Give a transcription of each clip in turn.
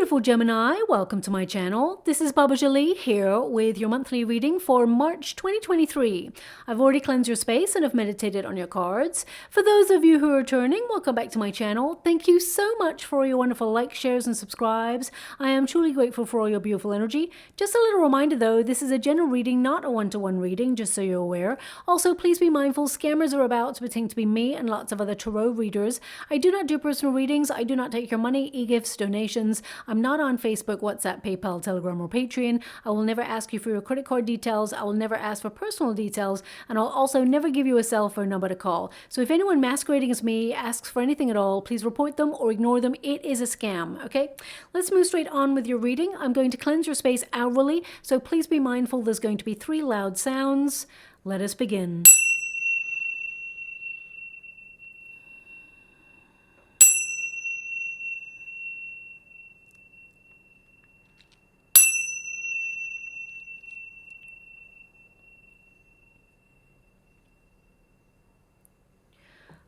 beautiful Gemini, welcome to my channel. This is Baba Jolie here with your monthly reading for March 2023. I've already cleansed your space and have meditated on your cards. For those of you who are returning, welcome back to my channel. Thank you so much for your wonderful likes, shares and subscribes. I am truly grateful for all your beautiful energy. Just a little reminder though, this is a general reading, not a one-to-one reading, just so you're aware. Also, please be mindful, scammers are about to pretend to be me and lots of other tarot readers. I do not do personal readings. I do not take your money, e-gifts, donations. I'm not on Facebook, WhatsApp, PayPal, Telegram, or Patreon. I will never ask you for your credit card details. I will never ask for personal details. And I'll also never give you a cell phone number to call. So if anyone masquerading as me asks for anything at all, please report them or ignore them. It is a scam, okay? Let's move straight on with your reading. I'm going to cleanse your space hourly, so please be mindful there's going to be 3 loud sounds. Let us begin.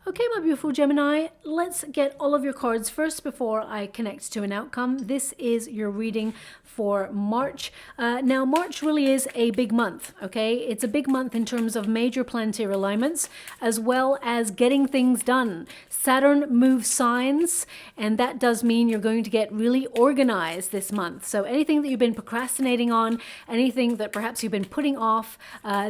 Okay, my beautiful Gemini, let's get all of your cards first before I connect to an outcome. This is your reading for March. Now, March really is a big month, okay? It's a big month in terms of major planetary alignments, as well as getting things done. Saturn moves signs, and that does mean you're going to get really organized this month. So anything that you've been procrastinating on, anything that perhaps you've been putting off,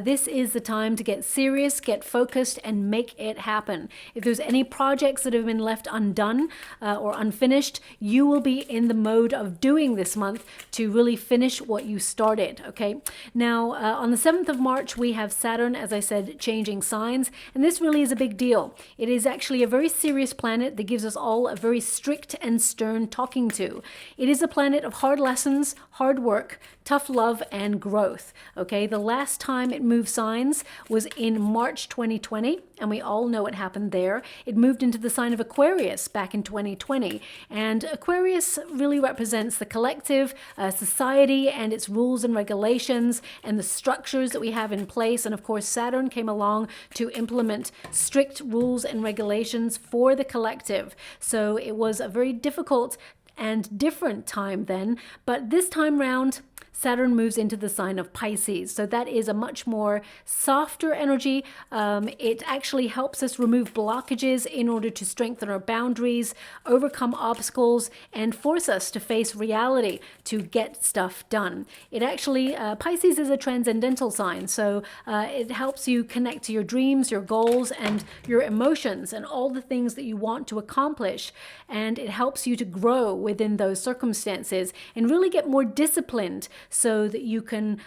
this is the time to get serious, get focused, and make it happen. If there's any projects that have been left undone or unfinished, you will be in the mode of doing this month to really finish what you started, okay? Now, on the 7th of March, we have Saturn, as I said, changing signs, and this really is a big deal. It is actually a very serious planet that gives us all a very strict and stern talking to. It is a planet of hard lessons, hard work, tough love, and growth, okay? The last time it moved signs was in March 2020, and we all know what happened there. It moved into the sign of Aquarius back in 2020, and Aquarius really represents the collective, society and its rules and regulations and the structures that we have in place. And of course, Saturn came along to implement strict rules and regulations for the collective. So it was a very difficult and different time then, but this time round, Saturn moves into the sign of Pisces. So that is a much more softer energy. It actually helps us remove blockages in order to strengthen our boundaries, overcome obstacles, and force us to face reality to get stuff done. It actually, Pisces is a transcendental sign. So it helps you connect to your dreams, your goals, and your emotions, and all the things that you want to accomplish. And it helps you to grow within those circumstances and really get more disciplined so that you can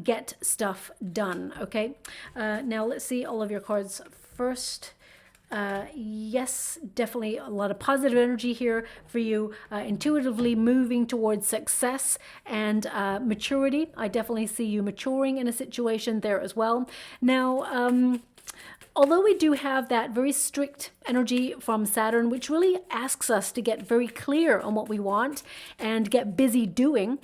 get stuff done, okay? Now let's see all of your cards first. Yes, definitely a lot of positive energy here for you, intuitively moving towards success and maturity. I definitely see you maturing in a situation there as well. Now, although we do have that very strict energy from Saturn, which really asks us to get very clear on what we want and get busy doing,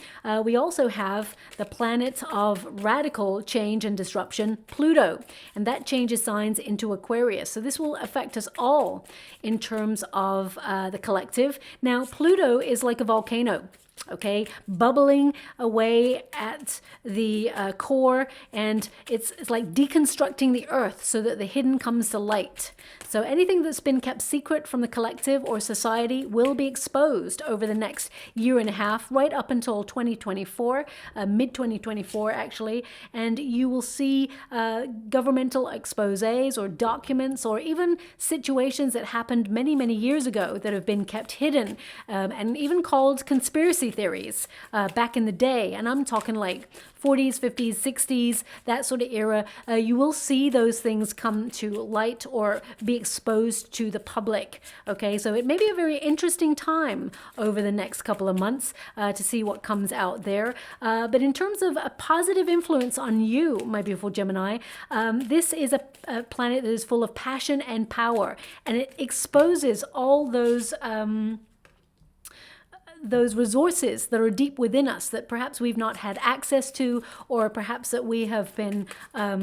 we also have the planet of radical change and disruption, Pluto, and that changes signs into Aquarius. So this will affect us all in terms of the collective. Now, Pluto is like a volcano. Okay, bubbling away at the core, and it's like deconstructing the earth so that the hidden comes to light. So anything that's been kept secret from the collective or society will be exposed over the next year and a half, right up until 2024, mid-2024 actually, and you will see governmental exposés or documents or even situations that happened many, many years ago that have been kept hidden and even called conspiracy theories back in the day. And I'm talking like 40s, 50s, 60s, that sort of era. You will see those things come to light or be exposed to the public. Okay, so it may be a very interesting time over the next couple of months to see what comes out there. But in terms of a positive influence on you, my beautiful Gemini, this is a planet that is full of passion and power, and it exposes all those those resources that are deep within us that perhaps we've not had access to, or perhaps that we have been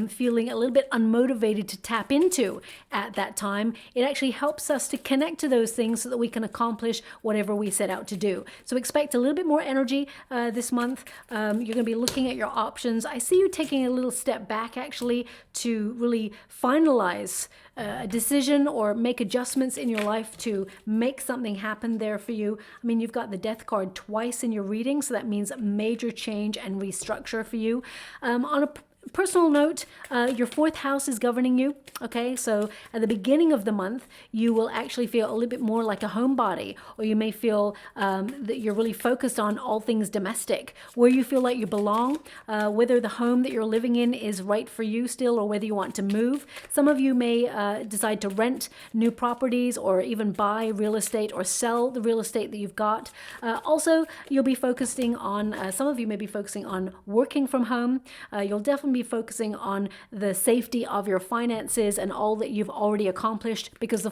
feeling a little bit unmotivated to tap into at that time. It actually helps us to connect to those things so that we can accomplish whatever we set out to do. So expect a little bit more energy this month. You're going to be looking at your options. I see you taking a little step back actually to really finalize a decision or make adjustments in your life to make something happen there for you. I mean, you've got the Death card twice in your reading, so that means major change and restructure for you. On a personal note, your fourth house is governing you. Okay, so at the beginning of the month, you will actually feel a little bit more like a homebody, or you may feel that you're really focused on all things domestic, where you feel like you belong, whether the home that you're living in is right for you still, or whether you want to move. Some of you may decide to rent new properties, or even buy real estate, or sell the real estate that you've got. Also, you'll be focusing on, some of you may be focusing on working from home. You'll definitely be focusing on the safety of your finances and all that you've already accomplished, because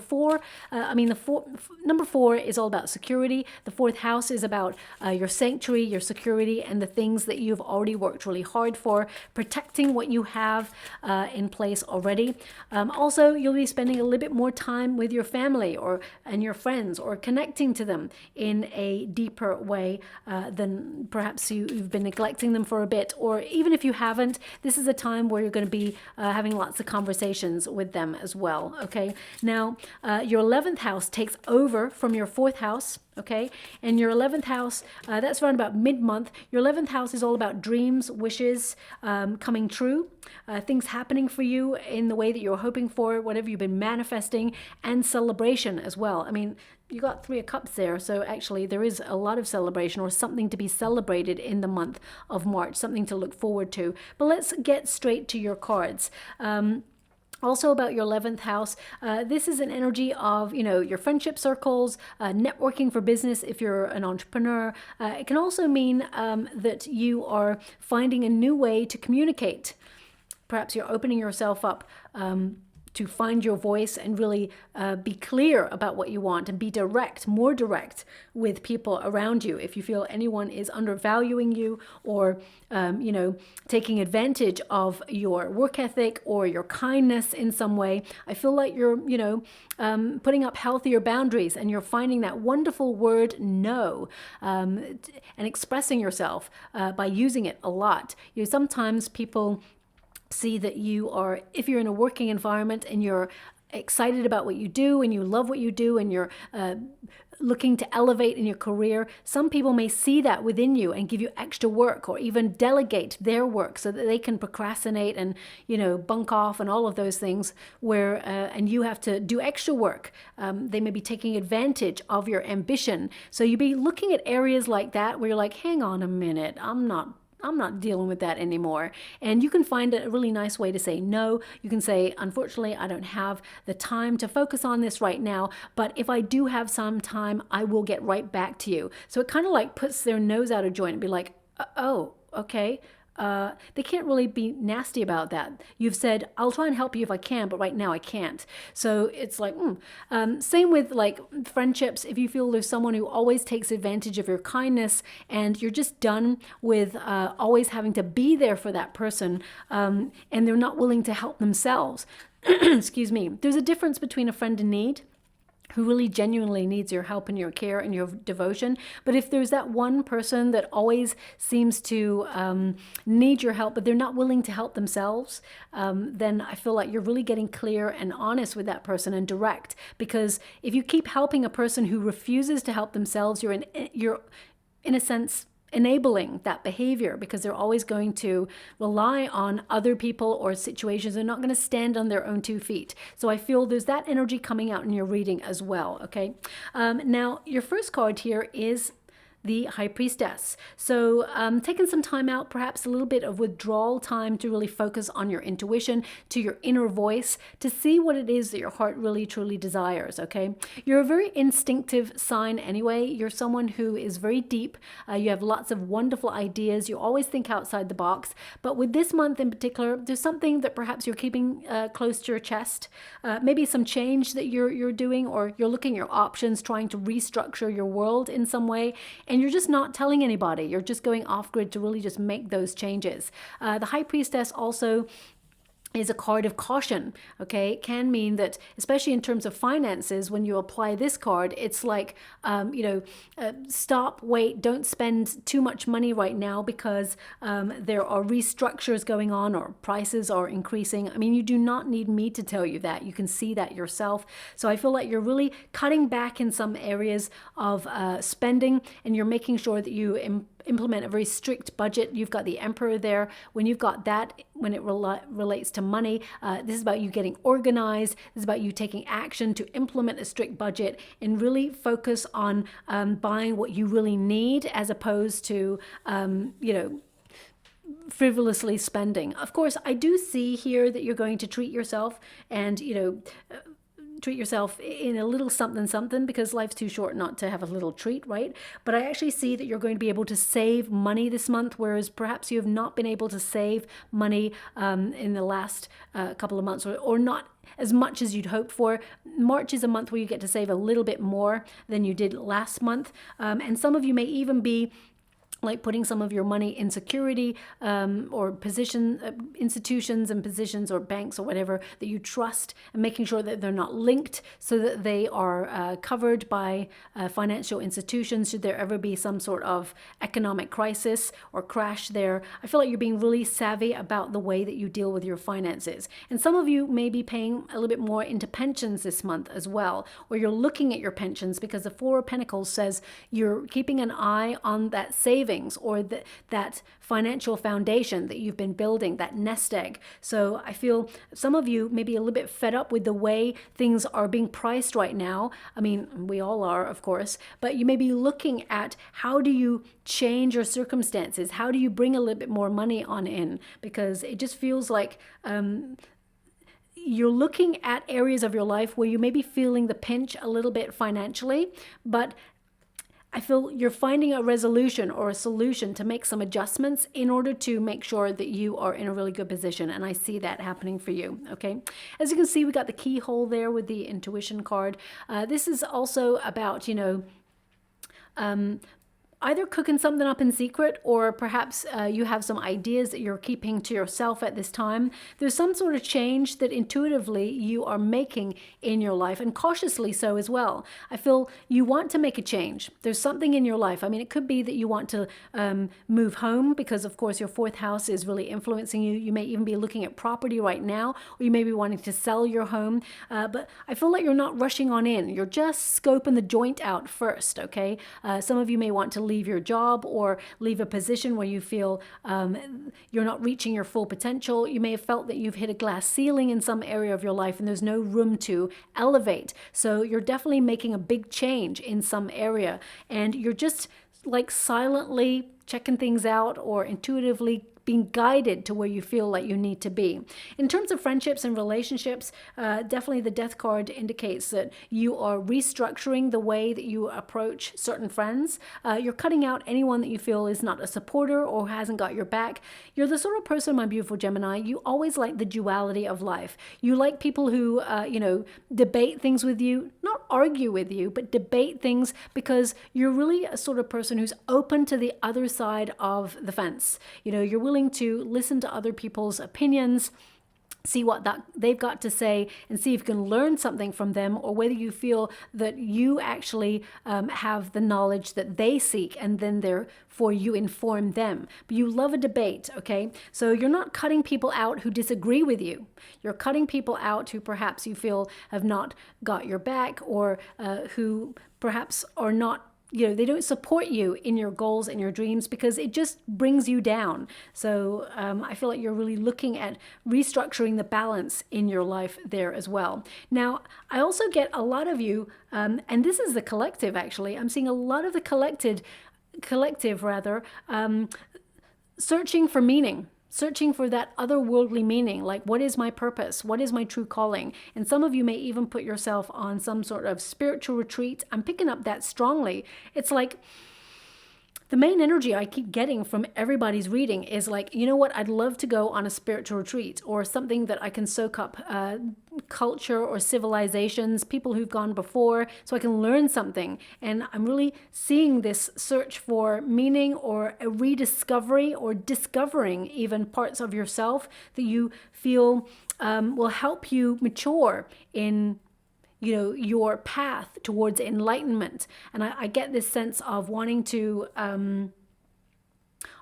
number 4 is all about security. The fourth house is about your sanctuary, your security, and the things that you've already worked really hard for, protecting what you have in place already. Also, you'll be spending a little bit more time with your family and your friends, or connecting to them in a deeper way than perhaps you've been neglecting them for a bit, or even if you haven't, this is a time where you're going to be having lots of conversations with them as well. Okay, now your 11th house takes over from your 4th house. Okay, and your 11th house, that's around about mid-month. Your 11th house is all about dreams, wishes coming true, things happening for you in the way that you're hoping for, whatever you've been manifesting, and celebration as well. I mean, you got 3 of Cups there, so actually there is a lot of celebration, or something to be celebrated in the month of March, something to look forward to. But let's get straight to your cards. Also about your 11th house, this is an energy of, your friendship circles, networking for business if you're an entrepreneur. It can also mean that you are finding a new way to communicate. Perhaps you're opening yourself up to find your voice and really be clear about what you want, and be direct, more direct with people around you. If you feel anyone is undervaluing you, or taking advantage of your work ethic or your kindness in some way, I feel like you're putting up healthier boundaries, and you're finding that wonderful word no, and expressing yourself by using it a lot. Sometimes people see that you are, if you're in a working environment and you're excited about what you do and you love what you do and you're looking to elevate in your career, some people may see that within you and give you extra work, or even delegate their work so that they can procrastinate and bunk off and all of those things, where and you have to do extra work. They may be taking advantage of your ambition, so you be looking at areas like that where you're like, hang on a minute, I'm not dealing with that anymore. And you can find a really nice way to say no. You can say, unfortunately, I don't have the time to focus on this right now, but if I do have some time, I will get right back to you. So it kind of like puts their nose out of joint and be like, oh, okay. They can't really be nasty about that. You've said, I'll try and help you if I can, but right now I can't. So it's like, same with like friendships. If you feel there's someone who always takes advantage of your kindness, and you're just done with always having to be there for that person, and they're not willing to help themselves. Excuse me. There's a difference between a friend in need, who really genuinely needs your help and your care and your devotion. But if there's that one person that always seems to need your help, but they're not willing to help themselves, then I feel like you're really getting clear and honest with that person, and direct. Because if you keep helping a person who refuses to help themselves, you're in a sense enabling that behavior, because they're always going to rely on other people or situations. They're not going to stand on their own 2 feet. So I feel there's that energy coming out in your reading as well. Okay. Now your first card here is the High Priestess. So taking some time out, perhaps a little bit of withdrawal time to really focus on your intuition, to your inner voice, to see what it is that your heart really truly desires, okay? You're a very instinctive sign anyway. You're someone who is very deep. You have lots of wonderful ideas. You always think outside the box. But with this month in particular, there's something that perhaps you're keeping close to your chest. Maybe some change that you're doing, or you're looking at your options, trying to restructure your world in some way. And and you're just not telling anybody. You're just going off grid to really just make those changes. The High Priestess also is a card of caution. Okay, it can mean that, especially in terms of finances, when you apply this card, it's like, stop, wait, don't spend too much money right now because there are restructures going on or prices are increasing. I mean, you do not need me to tell you that. You can see that yourself. So I feel like you're really cutting back in some areas of spending, and you're making sure that you implement a very strict budget. You've got the Emperor there. When you've got that, when it relates to money, this is about you getting organized. This is about you taking action to implement a strict budget and really focus on buying what you really need, as opposed to, frivolously spending. Of course, I do see here that you're going to treat yourself and, treat yourself in a little something, because life's too short not to have a little treat, right? But I actually see that you're going to be able to save money this month, whereas perhaps you have not been able to save money in the last couple of months, or not as much as you'd hoped for. March is a month where you get to save a little bit more than you did last month. And some of you may even be like putting some of your money in security or institutions and positions or banks or whatever that you trust, and making sure that they're not linked, so that they are covered by financial institutions should there ever be some sort of economic crisis or crash there. I feel like you're being really savvy about the way that you deal with your finances. And some of you may be paying a little bit more into pensions this month as well, or you're looking at your pensions, because the Four of Pentacles says you're keeping an eye on that savings, or that financial foundation that you've been building, that nest egg. So I feel some of you may be a little bit fed up with the way things are being priced right now. I mean, we all are, of course, but you may be looking at how do you change your circumstances? How do you bring a little bit more money on in? Because it just feels like you're looking at areas of your life where you may be feeling the pinch a little bit financially, but I feel you're finding a resolution or a solution to make some adjustments in order to make sure that you are in a really good position. And I see that happening for you, okay? As you can see, we got the keyhole there with the intuition card. This is also about, either cooking something up in secret, or perhaps you have some ideas that you're keeping to yourself at this time. There's some sort of change that intuitively you are making in your life, and cautiously so as well. I feel you want to make a change. There's something in your life. I mean, it could be that you want to move home, because of course your fourth house is really influencing you. You may even be looking at property right now, or you may be wanting to sell your home. But I feel like you're not rushing on in. You're just scoping the joint out first, okay? Some of you may want to leave your job or leave a position where you feel you're not reaching your full potential. You may have felt that you've hit a glass ceiling in some area of your life and there's no room to elevate. So you're definitely making a big change in some area, and you're just like silently checking things out or intuitively being guided to where you feel like you need to be. In terms of friendships and relationships, definitely the Death card indicates that you are restructuring the way that you approach certain friends. You're cutting out anyone that you feel is not a supporter or hasn't got your back. You're the sort of person, my beautiful Gemini, you always like the duality of life. You like people who, debate things with you, not argue with you, but debate things, because you're really a sort of person who's open to the other side of the fence. You're willing to listen to other people's opinions, see what they've got to say, and see if you can learn something from them, or whether you feel that you actually have the knowledge that they seek, and then therefore you inform them. But you love a debate, okay? So you're not cutting people out who disagree with you. You're cutting people out who perhaps you feel have not got your back, or who perhaps are not, they don't support you in your goals and your dreams, because it just brings you down. So I feel like you're really looking at restructuring the balance in your life there as well. Now, I also get a lot of you, and this is the collective actually, I'm seeing a lot of the collective searching for meaning. Searching for that otherworldly meaning, like, what is my purpose? What is my true calling? And some of you may even put yourself on some sort of spiritual retreat. I'm picking up that strongly. It's like the main energy I keep getting from everybody's reading is like, you know what, I'd love to go on a spiritual retreat or something that I can soak up culture or civilizations, people who've gone before, so I can learn something. And I'm really seeing this search for meaning or a rediscovery or discovering even parts of yourself that you feel will help you mature in your path towards enlightenment. And I get this sense of wanting to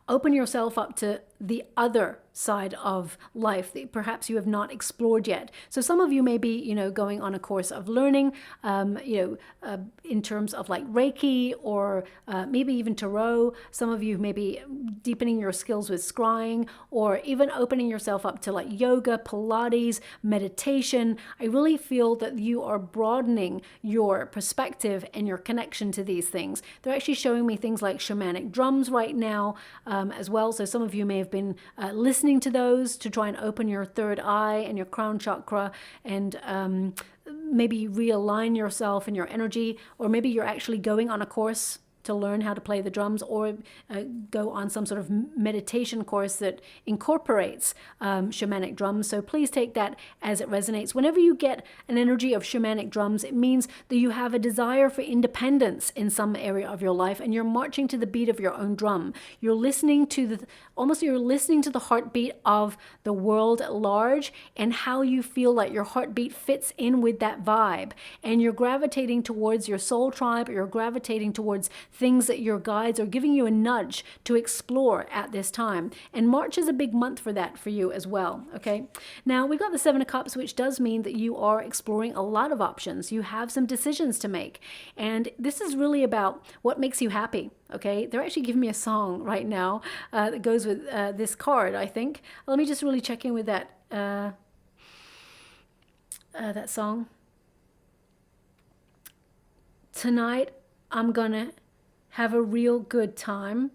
open yourself up to the other side of life that perhaps you have not explored yet. So some of you may be, going on a course of learning, in terms of like Reiki or maybe even Tarot. Some of you may be deepening your skills with scrying or even opening yourself up to like yoga, Pilates, meditation. I really feel that you are broadening your perspective and your connection to these things. They're actually showing me things like shamanic drums right now as well. So some of you may have been listening to those to try and open your third eye and your crown chakra and maybe realign yourself and your energy, or maybe you're actually going on a course to learn how to play the drums, or go on some sort of meditation course that incorporates shamanic drums. So please take that as it resonates. Whenever you get an energy of shamanic drums, it means that you have a desire for independence in some area of your life, and you're marching to the beat of your own drum. You're listening to the heartbeat of the world at large, and how you feel like your heartbeat fits in with that vibe. And you're gravitating towards your soul tribe, or you're gravitating towards things that your guides are giving you a nudge to explore at this time. And March is a big month for that for you as well, okay? Now, we've got the Seven of Cups, which does mean that you are exploring a lot of options. You have some decisions to make. And this is really about what makes you happy, okay? They're actually giving me a song right now that goes with this card, I think. Let me just really check in with that song. Tonight, I'm gonna have a real good time.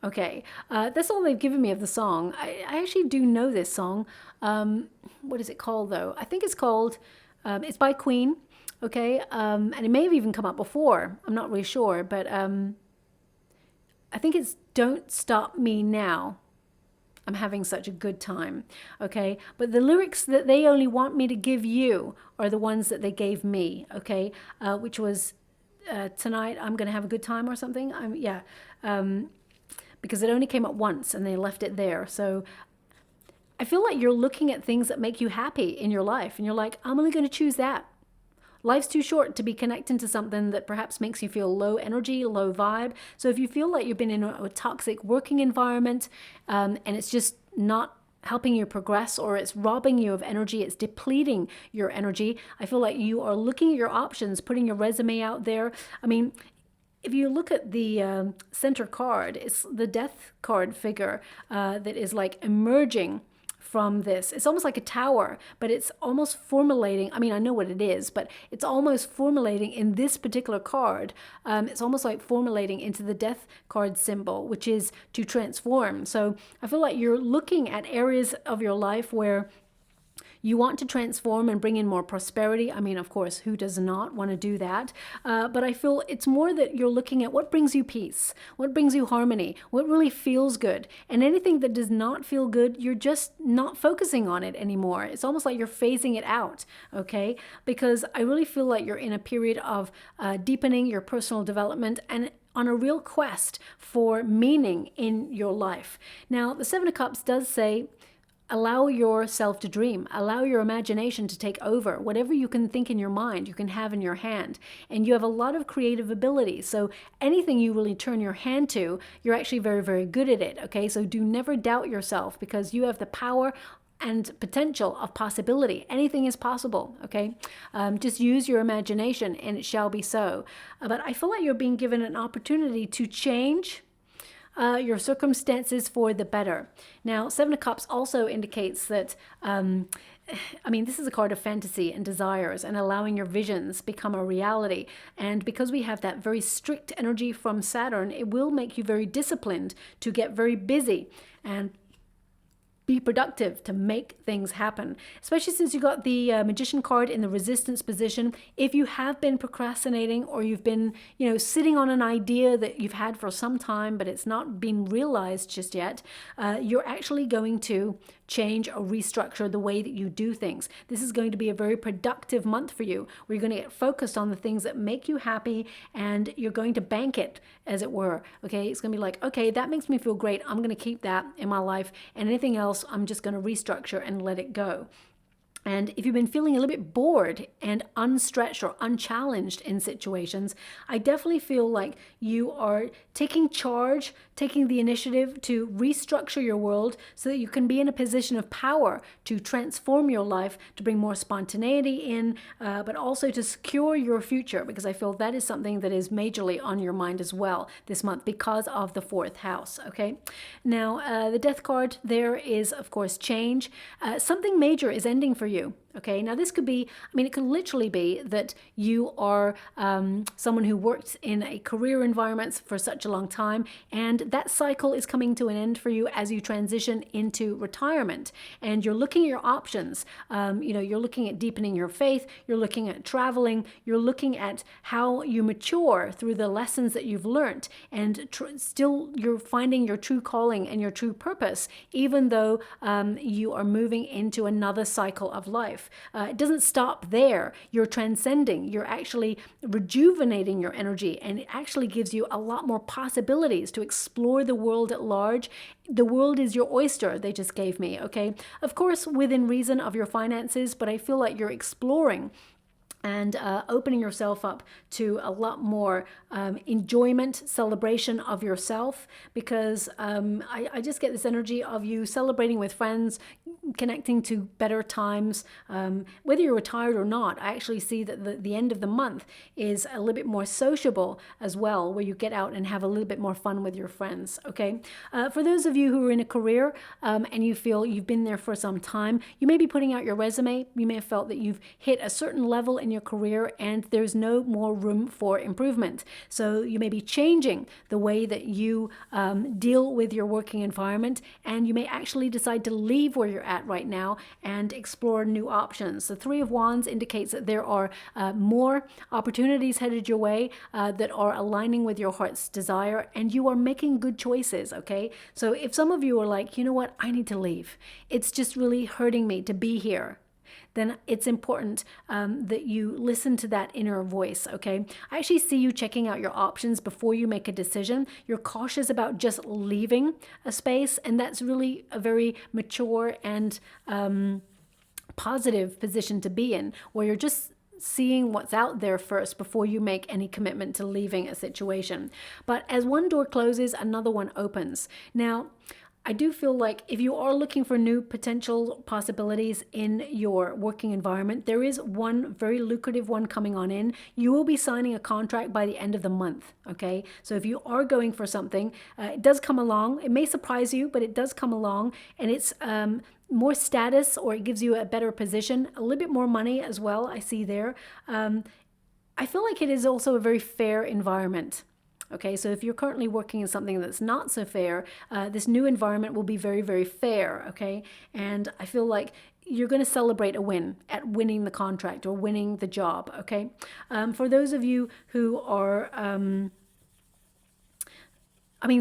Okay, that's all they've given me of the song. I actually do know this song. What is it called though? I think it's called, it's by Queen, okay? And it may have even come up before. I'm not really sure, but I think it's Don't Stop Me Now. I'm having such a good time, okay? But the lyrics that they only want me to give you are the ones that they gave me, okay? Which was, tonight I'm gonna have a good time or something. Because it only came up once and they left it there. So I feel like you're looking at things that make you happy in your life, and you're like, I'm only going to choose that. Life's too short to be connecting to something that perhaps makes you feel low energy, low vibe. So if you feel like you've been in a toxic working environment and it's just not helping you progress, or it's robbing you of energy, it's depleting your energy, I feel like you are looking at your options, putting your resume out there. I mean, if you look at the center card, it's the death card figure that is like emerging from this. It's almost like a tower, but it's almost formulating. I mean, I know what it is, but it's almost formulating in this particular card. It's almost like formulating into the death card symbol, which is to transform. So I feel like you're looking at areas of your life where you want to transform and bring in more prosperity. I mean, of course, who does not want to do that? But I feel it's more that you're looking at what brings you peace, what brings you harmony, what really feels good. And anything that does not feel good, you're just not focusing on it anymore. It's almost like you're phasing it out, okay? Because I really feel like you're in a period of deepening your personal development and on a real quest for meaning in your life. Now, the Seven of Cups does say, allow yourself to dream. Allow your imagination to take over. Whatever you can think in your mind, you can have in your hand. And you have a lot of creative ability. So anything you really turn your hand to, you're actually very, very good at it. Okay, so do never doubt yourself, because you have the power and potential of possibility. Anything is possible, okay? Just use your imagination and it shall be so. But I feel like you're being given an opportunity to change your circumstances for the better. Now, Seven of Cups also indicates that, I mean, this is a card of fantasy and desires and allowing your visions become a reality. And because we have that very strict energy from Saturn, it will make you very disciplined to get very busy. And be productive, to make things happen, especially since you got the Magician card in the resistance position. If you have been procrastinating, or you've been, sitting on an idea that you've had for some time, but it's not been realized just yet, you're actually going to change or restructure the way that you do things. This is going to be a very productive month for you, where you're going to get focused on the things that make you happy, and you're going to bank it, as it were. Okay, it's going to be like, okay, that makes me feel great. I'm going to keep that in my life, and anything else, I'm just going to restructure and let it go. And if you've been feeling a little bit bored and unstretched or unchallenged in situations, I definitely feel like you are taking charge, taking the initiative to restructure your world so that you can be in a position of power to transform your life, to bring more spontaneity in, but also to secure your future, because I feel that is something that is majorly on your mind as well this month because of the 4th house. Okay, now the Death card there is, of course, change. Something major is ending for you. Okay, now this could be, it could literally be that you are someone who worked in a career environment for such a long time, and that cycle is coming to an end for you as you transition into retirement, and you're looking at your options. You're looking at deepening your faith, you're looking at traveling, you're looking at how you mature through the lessons that you've learned, and still you're finding your true calling and your true purpose, even though you are moving into another cycle of life. It doesn't stop there. You're transcending. You're actually rejuvenating your energy, and it actually gives you a lot more possibilities to explore the world at large. The world is your oyster, they just gave me, okay? Of course, within reason of your finances, but I feel like you're exploring and opening yourself up to a lot more enjoyment, celebration of yourself, because I just get this energy of you celebrating with friends, connecting to better times. Whether you're retired or not, I actually see that the end of the month is a little bit more sociable as well, where you get out and have a little bit more fun with your friends, okay? For those of you who are in a career and you feel you've been there for some time, you may be putting out your resume. You may have felt that you've hit a certain level in your career and there's no more room for improvement. So you may be changing the way that you deal with your working environment, and you may actually decide to leave where you're at right now and explore new options. The 3 of Wands indicates that there are more opportunities headed your way that are aligning with your heart's desire, and you are making good choices, okay? So if some of you are like, you know what, I need to leave, it's just really hurting me to be here, then it's important that you listen to that inner voice, okay? I actually see you checking out your options before you make a decision. You're cautious about just leaving a space, and that's really a very mature and positive position to be in, where you're just seeing what's out there first before you make any commitment to leaving a situation. But as one door closes, another one opens. Now, I do feel like if you are looking for new potential possibilities in your working environment, there is one very lucrative one coming on in. You will be signing a contract by the end of the month, okay? So if you are going for something, it does come along. It may surprise you, but it does come along, and it's more status, or it gives you a better position, a little bit more money as well, I see there. I feel like it is also a very fair environment. Okay, so if you're currently working in something that's not so fair, this new environment will be very, very fair, okay? And I feel like you're going to celebrate a win at winning the contract or winning the job, okay? For those of you who are...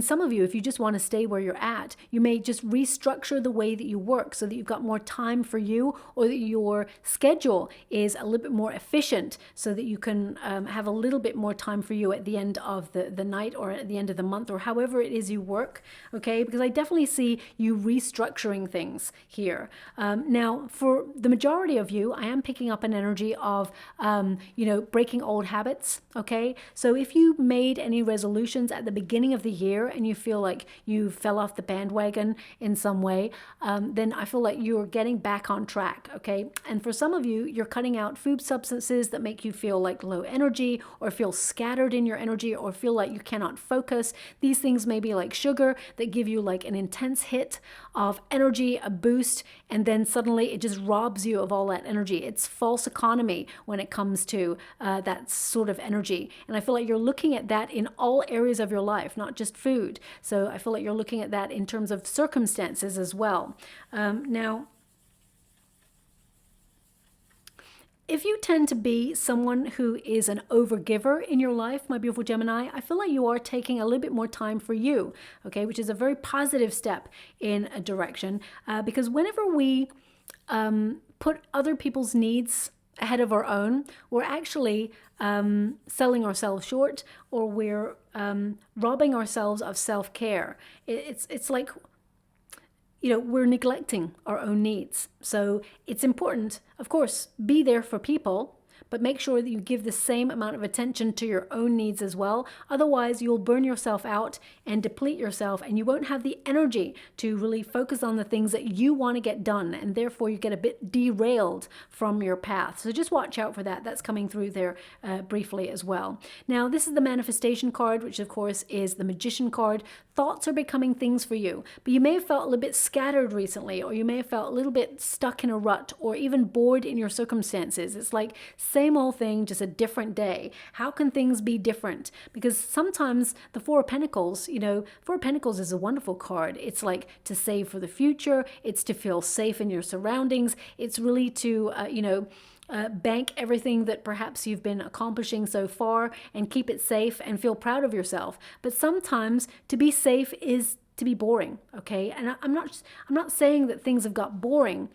some of you, if you just want to stay where you're at, you may just restructure the way that you work so that you've got more time for you, or that your schedule is a little bit more efficient so that you can have a little bit more time for you at the end of the night, or at the end of the month, or however it is you work, okay? Because I definitely see you restructuring things here. Now, for the majority of you, I am picking up an energy of, breaking old habits, okay? So if you made any resolutions at the beginning of the year, and you feel like you fell off the bandwagon in some way, then I feel like you're getting back on track, okay? And for some of you, you're cutting out food substances that make you feel like low energy, or feel scattered in your energy, or feel like you cannot focus. These things may be like sugar that give you like an intense hit of energy, a boost, and then suddenly it just robs you of all that energy. It's false economy when it comes to that sort of energy. And I feel like you're looking at that in all areas of your life, not just food. So I feel like you're looking at that in terms of circumstances as well. Now, if you tend to be someone who is an overgiver in your life, my beautiful Gemini, I feel like you are taking a little bit more time for you, okay, which is a very positive step in a direction, because whenever we put other people's needs ahead of our own, we're actually selling ourselves short, or we're robbing ourselves of self-care. It's like, you know, we're neglecting our own needs. So it's important, of course, be there for people, but make sure that you give the same amount of attention to your own needs as well. Otherwise, you'll burn yourself out and deplete yourself, and you won't have the energy to really focus on the things that you want to get done, and therefore you get a bit derailed from your path. So just watch out for that. That's coming through there briefly as well. Now, this is the manifestation card, which of course is the Magician card. Thoughts are becoming things for you, but you may have felt a little bit scattered recently, or you may have felt a little bit stuck in a rut, or even bored in your circumstances. It's like same old thing, just a different day. How can things be different? Because sometimes the Four of Pentacles, you know, Four of Pentacles is a wonderful card. It's like to save for the future. It's to feel safe in your surroundings. It's really to, bank everything that perhaps you've been accomplishing so far and keep it safe and feel proud of yourself. But sometimes to be safe is to be boring, okay? And I'm not saying that things have got boring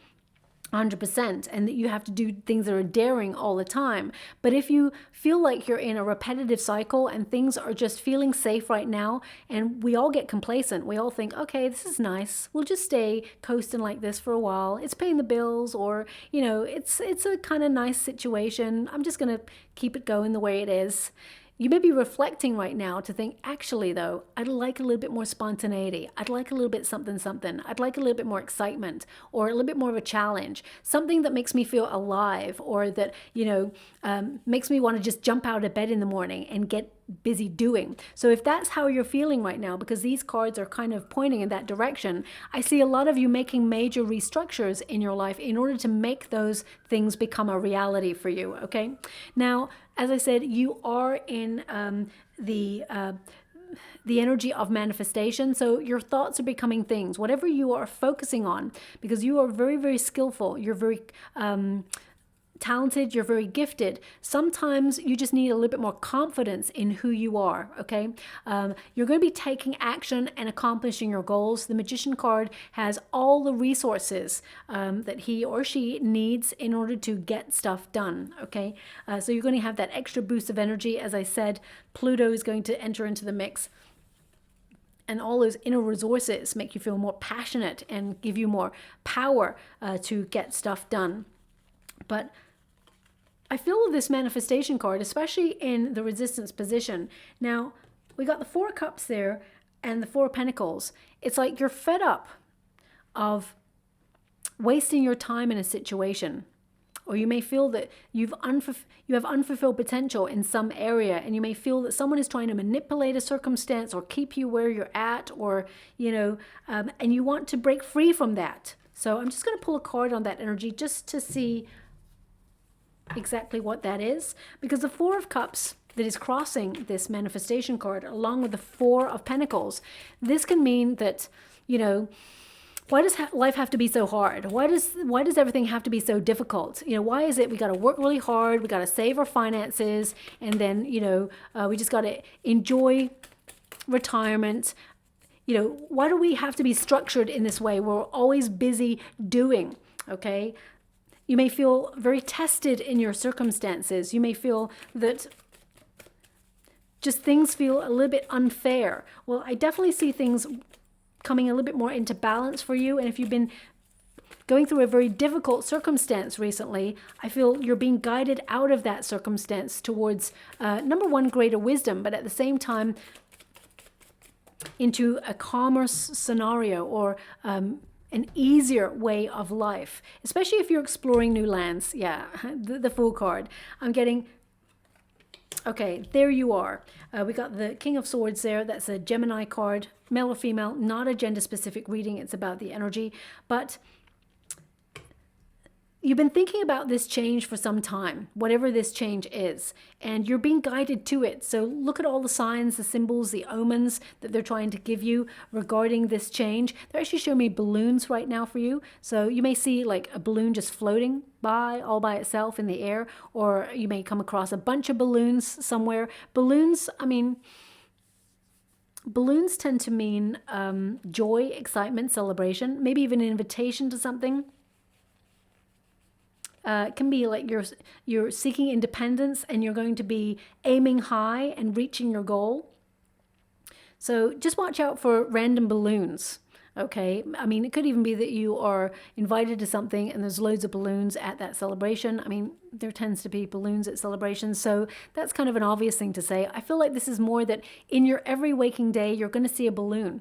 100% and that you have to do things that are daring all the time. But if you feel like you're in a repetitive cycle and things are just feeling safe right now, and we all get complacent, we all think, okay, this is nice, we'll just stay coasting like this for a while, it's paying the bills, or, you know, it's a kind of nice situation, I'm just gonna keep it going the way it is. You may be reflecting right now to think, actually though, I'd like a little bit more spontaneity. I'd like a little bit something. I'd like a little bit more excitement, or a little bit more of a challenge, something that makes me feel alive, or that, you know, makes me want to just jump out of bed in the morning and get busy doing. So if that's how you're feeling right now, because these cards are kind of pointing in that direction, I see a lot of you making major restructures in your life in order to make those things become a reality for you, okay? Now, as I said, you are in the energy of manifestation. So your thoughts are becoming things, whatever you are focusing on, because you are very, very skillful. You're very talented, you're very gifted. Sometimes you just need a little bit more confidence in who you are, okay? You're going to be taking action and accomplishing your goals. The Magician card has all the resources that he or she needs in order to get stuff done, okay? So you're going to have that extra boost of energy. As I said, Pluto is going to enter into the mix, and all those inner resources make you feel more passionate and give you more power to get stuff done. But I feel this manifestation card, especially in the resistance position. Now, we got the Four of Cups there and the Four of Pentacles. It's like you're fed up of wasting your time in a situation. Or you may feel that you have unfulfilled potential in some area, and you may feel that someone is trying to manipulate a circumstance or keep you where you're at, or, you know, and you want to break free from that. So I'm just going to pull a card on that energy just to see exactly what that is, because the Four of Cups that is crossing this manifestation card along with the Four of Pentacles, this can mean that, you know, why does life have to be so hard? Why does everything have to be so difficult? You know, why is it we got to work really hard, we got to save our finances, and then, you know, we just got to enjoy retirement? You know, why do we have to be structured in this way? We're always busy doing, okay? You may feel very tested in your circumstances. You may feel that just things feel a little bit unfair. Well, I definitely see things coming a little bit more into balance for you. And if you've been going through a very difficult circumstance recently, I feel you're being guided out of that circumstance towards, number one, greater wisdom, but at the same time, into a calmer scenario, or an easier way of life, especially if you're exploring new lands. Yeah, the Fool card. I'm getting, okay, there you are. We got the King of Swords there. That's a Gemini card, male or female, not a gender specific reading. It's about the energy. But You've been thinking about this change for some time, whatever this change is, and you're being guided to it. So look at all the signs, the symbols, the omens that they're trying to give you regarding this change. They're actually showing me balloons right now for you. So you may see like a balloon just floating by all by itself in the air, or you may come across a bunch of balloons somewhere. Balloons, I mean, balloons tend to mean joy, excitement, celebration, maybe even an invitation to something. It can be like you're seeking independence and you're going to be aiming high and reaching your goal. So just watch out for random balloons. Okay, I mean, it could even be that you are invited to something and there's loads of balloons at that celebration. I mean, there tends to be balloons at celebrations, so that's kind of an obvious thing to say. I feel like this is more that in your every waking day, you're going to see a balloon.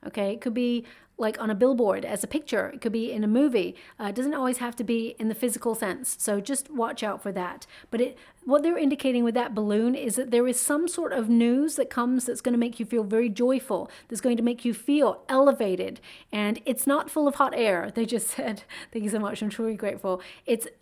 Okay, it could be like on a billboard as a picture. It could be in a movie. It doesn't always have to be in the physical sense. So just watch out for that. But what they're indicating with that balloon is that there is some sort of news that comes that's going to make you feel very joyful. That's going to make you feel elevated. And it's not full of hot air. They just said, thank you so much. I'm truly grateful.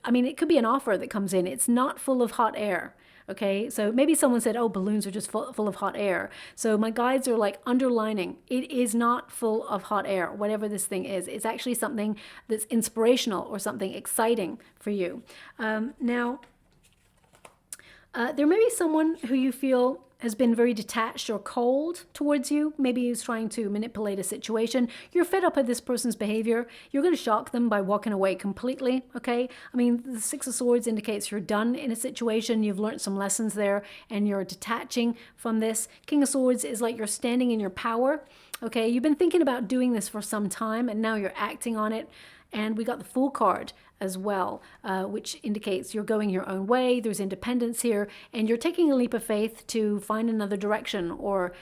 I mean, it could be an offer that comes in. It's not full of hot air. Okay, so maybe someone said, oh, balloons are just full of hot air. So my guides are like underlining, it is not full of hot air, whatever this thing is. It's actually something that's inspirational or something exciting for you. Now, there may be someone who you feel has been very detached or cold towards you. Maybe he's trying to manipulate a situation. You're fed up with this person's behavior. You're going to shock them by walking away completely, okay? I mean, the Six of Swords indicates you're done in a situation. You've learned some lessons there and you're detaching from this. King of Swords is like you're standing in your power, okay? You've been thinking about doing this for some time and now you're acting on it. And we got the Fool card as well, which indicates you're going your own way. There's independence here, and you're taking a leap of faith to find another direction, or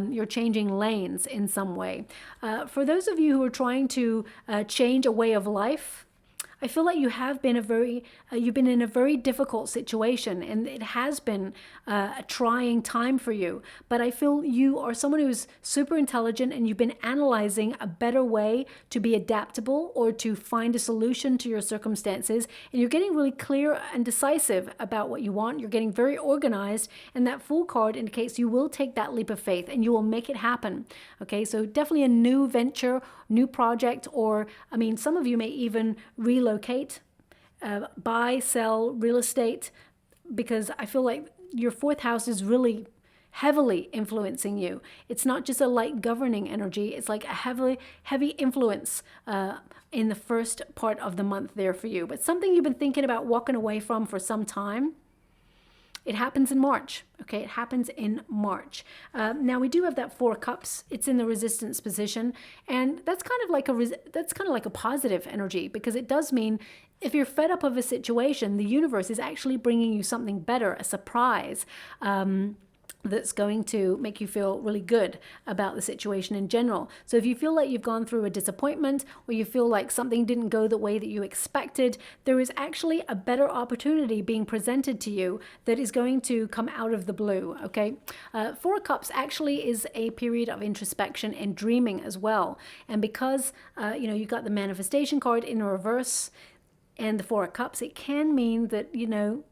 you're changing lanes in some way. For those of you who are trying to change a way of life, I feel like you've been in a very difficult situation, and it has been a trying time for you. But I feel you are someone who's super intelligent, and you've been analyzing a better way to be adaptable or to find a solution to your circumstances. And you're getting really clear and decisive about what you want. You're getting very organized, and that Fool card indicates you will take that leap of faith and you will make it happen. Okay, so definitely a new venture, new project, or I mean, some of you may even relocate, buy, sell real estate, because I feel like your fourth house is really heavily influencing you. It's not just a light governing energy. It's like a heavy influence in the first part of the month there for you. But something you've been thinking about walking away from for some time. It happens in March, okay? It happens in March. Now we do have that Four of Cups. It's in the resistance position, and that's kind of like a positive energy, because it does mean if you're fed up of a situation, the universe is actually bringing you something better, a surprise. That's going to make you feel really good about the situation in general. So if you feel like you've gone through a disappointment, or you feel like something didn't go the way that you expected, there is actually a better opportunity being presented to you that is going to come out of the blue, okay? Four of Cups actually is a period of introspection and dreaming as well. And because, you got the manifestation card in reverse, and the Four of Cups, it can mean that,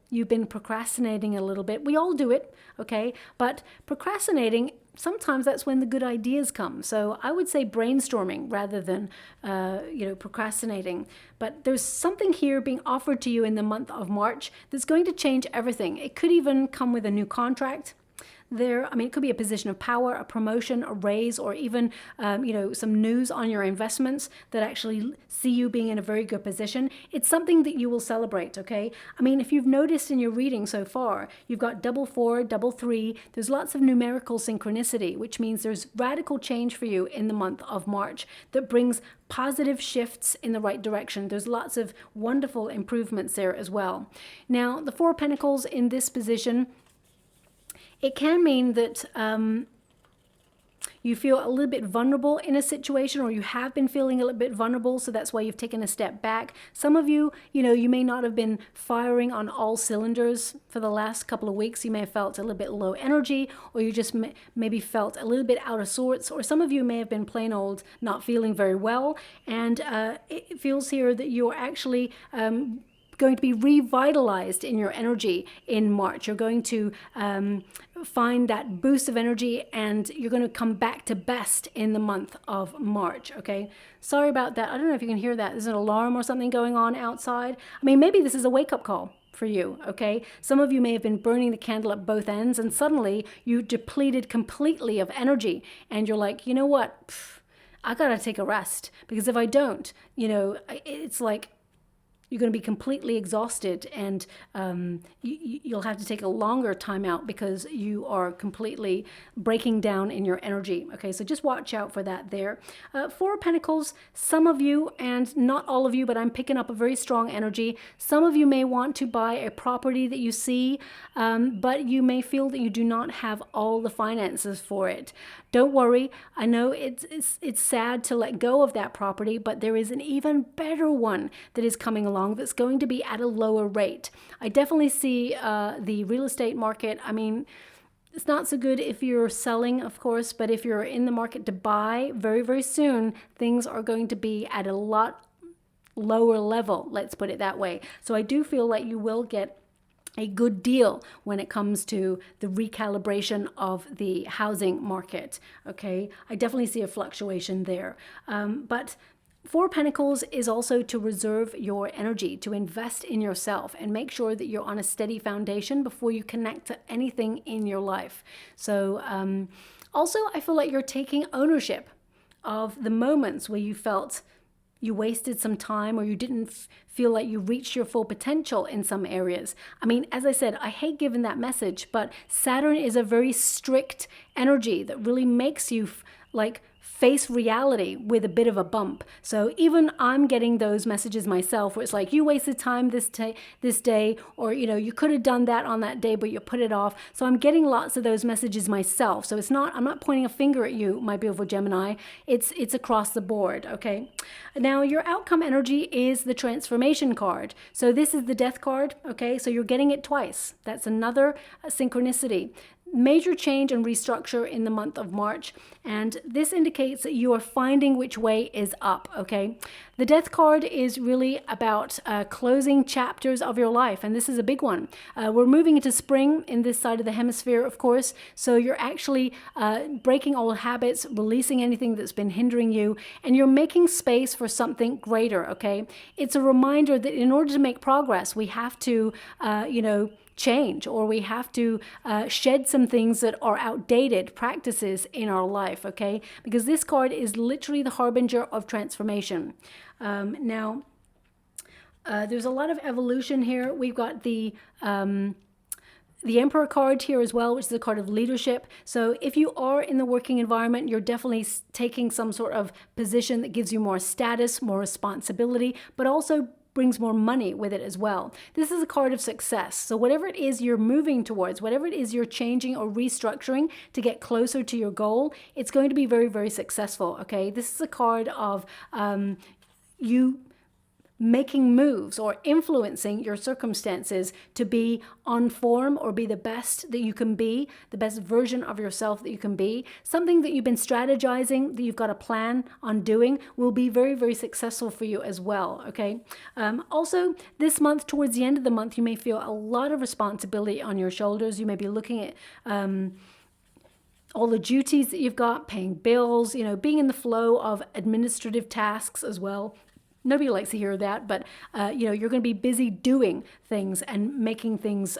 you've been procrastinating a little bit. We all do it, okay? But procrastinating, sometimes that's when the good ideas come. So I would say brainstorming rather than, procrastinating. But there's something here being offered to you in the month of March that's going to change everything. It could even come with a new contract. It could be a position of power, a promotion, a raise, or even, some news on your investments that actually see you being in a very good position. It's something that you will celebrate, okay? I mean, if you've noticed in your reading so far, you've got 4, 3. There's lots of numerical synchronicity, which means there's radical change for you in the month of March that brings positive shifts in the right direction. There's lots of wonderful improvements there as well. Now, the Four of Pentacles in this position, it can mean that you feel a little bit vulnerable in a situation, or you have been feeling a little bit vulnerable, so that's why you've taken a step back. Some of you, you may not have been firing on all cylinders for the last couple of weeks. You may have felt a little bit low energy, or you just maybe felt a little bit out of sorts, or some of you may have been plain old not feeling very well, and it feels here that you're actually going to be revitalized in your energy in March. You're going to find that boost of energy, and you're going to come back to best in the month of March. Okay, sorry about that. I don't know if you can hear that. There's an alarm or something going on outside. I mean, maybe this is a wake-up call for you. Okay, some of you may have been burning the candle at both ends, and suddenly you depleted completely of energy, and you're like, you know what, I gotta take a rest, because if I don't, it's like you're going to be completely exhausted, and you'll have to take a longer time out because you are completely breaking down in your energy. Okay, so just watch out for that there. Four of Pentacles, some of you, and not all of you, but I'm picking up a very strong energy. Some of you may want to buy a property that you see, but you may feel that you do not have all the finances for it. Don't worry. I know it's sad to let go of that property, but there is an even better one that is coming along that's going to be at a lower rate. I definitely see the real estate market. I mean, it's not so good if you're selling, of course, but if you're in the market to buy, very, very soon, things are going to be at a lot lower level. Let's put it that way. So I do feel like you will get a good deal when it comes to the recalibration of the housing market. Okay, I definitely see a fluctuation there. But Four Pentacles is also to reserve your energy, to invest in yourself and make sure that you're on a steady foundation before you connect to anything in your life. So also, I feel like you're taking ownership of the moments where you felt you wasted some time, or you didn't feel like you reached your full potential in some areas. I mean, as I said, I hate giving that message, but Saturn is a very strict energy that really makes you face reality with a bit of a bump. So even I'm getting those messages myself, where it's like, you wasted time this day, or you could have done that on that day, but you put it off. So I'm getting lots of those messages myself. So I'm not pointing a finger at you, my beautiful Gemini. It's across the board. Okay, now your outcome energy is the transformation card. So this is the death card. Okay, so you're getting it twice. That's another synchronicity. Major change and restructure in the month of March, and this indicates that you are finding which way is up. Okay, the death card is really about closing chapters of your life, and this is a big one. We're moving into spring in this side of the hemisphere, of course, so you're actually breaking old habits, releasing anything that's been hindering you, and you're making space for something greater. Okay, it's a reminder that in order to make progress, we have to change, or we have to shed some things that are outdated practices in our life. Okay, because this card is literally the harbinger of transformation. Now there's a lot of evolution here. We've got the Emperor card here as well, which is a card of leadership. So if you are in the working environment, you're definitely taking some sort of position that gives you more status, more responsibility, but also brings more money with it as well. This is a card of success. So whatever it is you're moving towards, whatever it is you're changing or restructuring to get closer to your goal, it's going to be very, very successful. Okay, this is a card of you making moves or influencing your circumstances to be on form, or be the best that you can be, the best version of yourself that you can be. Something that you've been strategizing, that you've got a plan on doing, will be very, very successful for you as well. Okay. Also, this month, towards the end of the month, you may feel a lot of responsibility on your shoulders. You may be looking at all the duties that you've got, paying bills, being in the flow of administrative tasks as well. Nobody likes to hear that, but you're going to be busy doing things and making things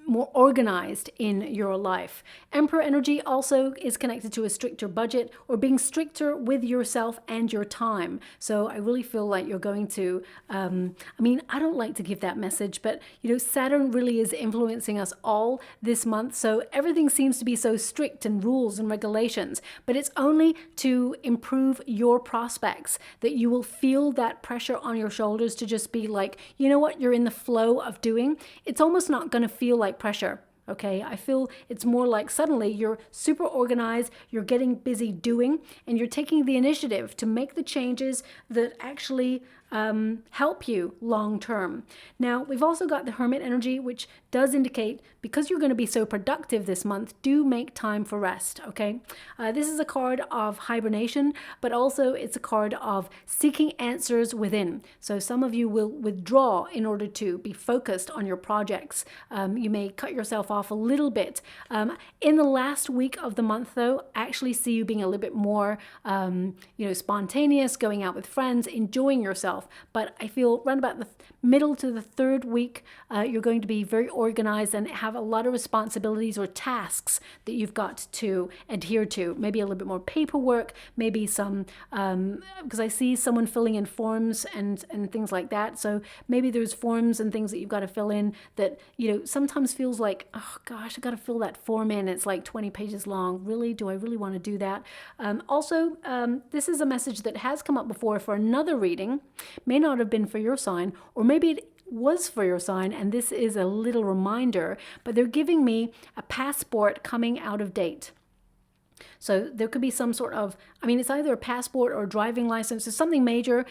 more organized in your life. Emperor energy also is connected to a stricter budget, or being stricter with yourself and your time. So I really feel like you're going to, I don't like to give that message, but Saturn really is influencing us all this month. So everything seems to be so strict, and rules and regulations, but it's only to improve your prospects that you will feel that pressure on your shoulders to just be like, you know what, you're in the flow of doing. It's almost not going to feel like pressure. Okay, I feel it's more like suddenly you're super organized, you're getting busy doing, and you're taking the initiative to make the changes that actually help you long term. Now, we've also got the Hermit energy, which does indicate because you're going to be so productive this month, do make time for rest, okay? This is a card of hibernation, but also it's a card of seeking answers within. So some of you will withdraw in order to be focused on your projects. You may cut yourself off a little bit. In the last week of the month, though, I actually see you being a little bit more, spontaneous, going out with friends, enjoying yourself. But I feel around about the middle to the third week, you're going to be very organized and have a lot of responsibilities or tasks that you've got to adhere to. Maybe a little bit more paperwork, maybe some, because I see someone filling in forms and things like that. So maybe there's forms and things that you've got to fill in that, sometimes feels like, oh gosh, I got to fill that form in. It's like 20 pages long. Really? Do I really want to do that? Also, this is a message that has come up before for another reading. May not have been for your sign, or maybe it was for your sign, and this is a little reminder, but they're giving me a passport coming out of date. So there could be some sort of, it's either a passport or a driving license. It's something major.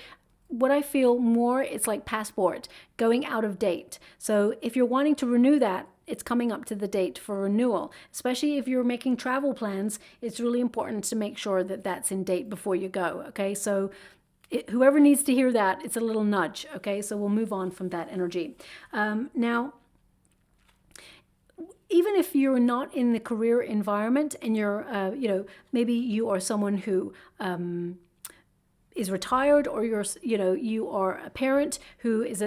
What I feel more, it's like passport going out of date. So if you're wanting to renew that, it's coming up to the date for renewal. Especially if you're making travel plans, it's really important to make sure that that's in date before you go, okay? So whoever needs to hear that, it's a little nudge, okay? So we'll move on from that energy. Now, even if you're not in the career environment and you're, maybe you are someone who is retired, or you are a parent who is